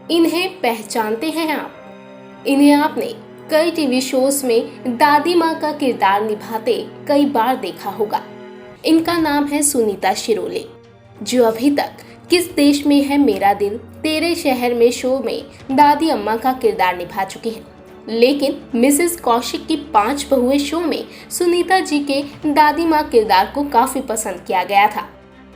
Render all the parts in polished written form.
इन्हें पहचानते हैं आप? इन्हें आपने कई टीवी शोज में दादी माँ का किरदार निभाते कई बार देखा होगा। इनका नाम है सुनीता शिरोले, जो अभी तक किस देश में है मेरा दिल, तेरे शहर में शो में दादी अम्मा का किरदार निभा चुकी हैं। लेकिन मिसेस कौशिक की 5 बहुएं शो में सुनीता जी के दादी माँ किरदार को काफी पसंद किया गया था।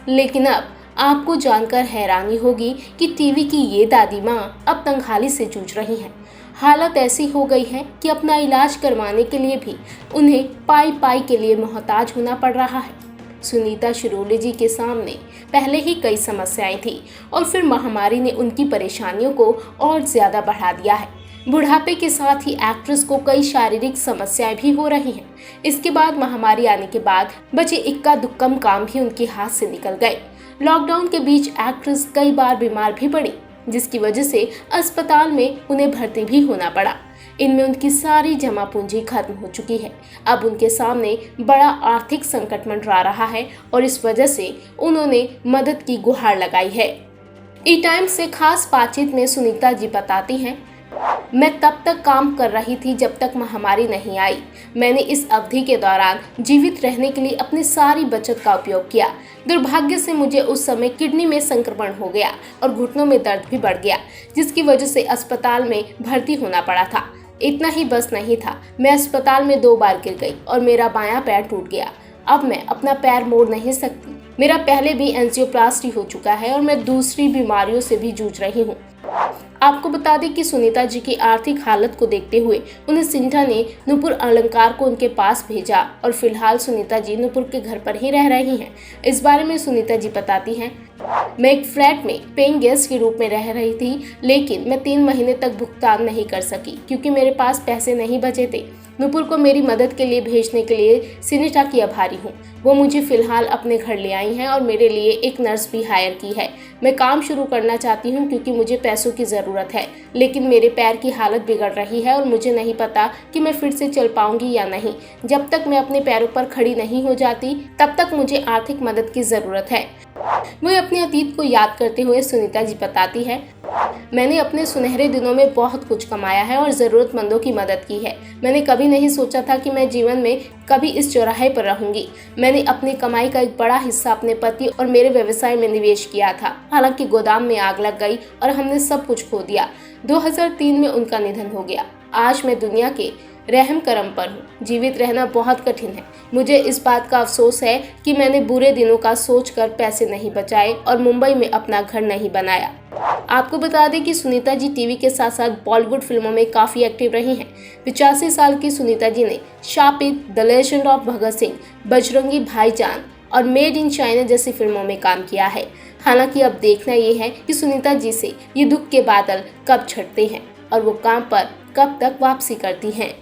लेकिन अब आपको जानकर हैरानी होगी कि टीवी की ये दादी माँ अब तंगहाली से जूझ रही हैं। हालत ऐसी हो गई है कि अपना इलाज करवाने के लिए भी उन्हें पाई पाई के लिए मोहताज होना पड़ रहा है। सुनीता शिरोले जी के सामने पहले ही कई समस्याएं थी और फिर महामारी ने उनकी परेशानियों को और ज्यादा बढ़ा दिया है। बुढ़ापे के साथ ही एक्ट्रेस को कई शारीरिक समस्याएं भी हो रही हैं। इसके बाद महामारी आने के बाद बचे इक्का दुक्कम काम भी उनके हाथ से निकल गए। लॉकडाउन के बीच एक्ट्रेस कई बार बीमार भी पड़ी, जिसकी वजह से अस्पताल में उन्हें भर्ती भी होना पड़ा। इनमें उनकी सारी जमा पूंजी खत्म हो चुकी है। अब उनके सामने बड़ा आर्थिक संकट मंडरा रहा है और इस वजह से उन्होंने मदद की गुहार लगाई है। ई टाइम्स से खास बातचीत में सुनीता जी बताती हैं, मैं तब तक काम कर रही थी जब तक महामारी नहीं आई। मैंने इस अवधि के दौरान जीवित रहने के लिए अपनी सारी बचत का उपयोग किया। दुर्भाग्य से मुझे उस समय किडनी में संक्रमण हो गया और घुटनों में दर्द भी बढ़ गया, जिसकी वजह से अस्पताल में भर्ती होना पड़ा था। इतना ही बस नहीं था, मैं अस्पताल में 2 बार गिर गई और मेरा बायां पैर टूट गया। अब मैं अपना पैर मोड़ नहीं सकती। मेरा पहले भी एंजियोप्लास्टी हो चुका है और मैं दूसरी बीमारियों से भी जूझ रही हूँ। आपको बता दें कि सुनीता जी की आर्थिक हालत को देखते हुए उन्हें सिंटा ने नुपुर अलंकार को उनके पास भेजा और फिलहाल सुनीता जी नुपुर के घर पर ही रह रही हैं। इस बारे में सुनीता जी बताती हैं, मैं एक फ्लैट में पेइंग गेस्ट के रूप में रह रही थी, लेकिन मैं 3 महीने तक भुगतान नहीं कर सकी क्योंकि मेरे पास पैसे नहीं बचे थे। नुपुर को मेरी मदद के लिए भेजने के लिए सिनेटा की आभारी हूँ। वो मुझे फिलहाल अपने घर ले आई हैं और मेरे लिए एक नर्स भी हायर की है। मैं काम शुरू करना चाहती हूँ क्योंकि मुझे पैसों की ज़रूरत है, लेकिन मेरे पैर की हालत बिगड़ रही है और मुझे नहीं पता कि मैं फिर से चल पाऊंगी या नहीं। जब तक मैं अपने पैरों पर खड़ी नहीं हो जाती, तब तक मुझे आर्थिक मदद की ज़रूरत है। वह अपने अतीत को याद करते हुए सुनीता जी बताती है, मैंने अपने सुनहरे दिनों में बहुत कुछ कमाया है और ज़रूरतमंदों की मदद की है। मैंने कभी नहीं सोचा था कि मैं जीवन में कभी इस चौराहे पर रहूंगी। मैंने अपनी कमाई का एक बड़ा हिस्सा अपने पति और मेरे व्यवसाय में निवेश किया था। हालांकि गोदाम में आग लग गई और हमने सब कुछ खो दिया। 2003 में उनका निधन हो गया। आज मैं दुनिया के रहम करम पर हूँ। जीवित रहना बहुत कठिन है। मुझे इस बात का अफसोस है कि मैंने बुरे दिनों का सोचकर पैसे नहीं बचाए और मुंबई में अपना घर नहीं बनाया। आपको बता दें कि सुनीता जी टीवी के साथ साथ बॉलीवुड फिल्मों में काफ़ी एक्टिव रही हैं। 85 साल की सुनीता जी ने शापित, the legend of Bhagat Singh, Bajrangi भाईजान और मेड इन चाइना जैसी फिल्मों में काम किया है। हालांकि अब देखना ये है कि सुनीता जी से ये दुख के बादल कब छटते हैं और वो काम पर कब तक वापसी करती हैं।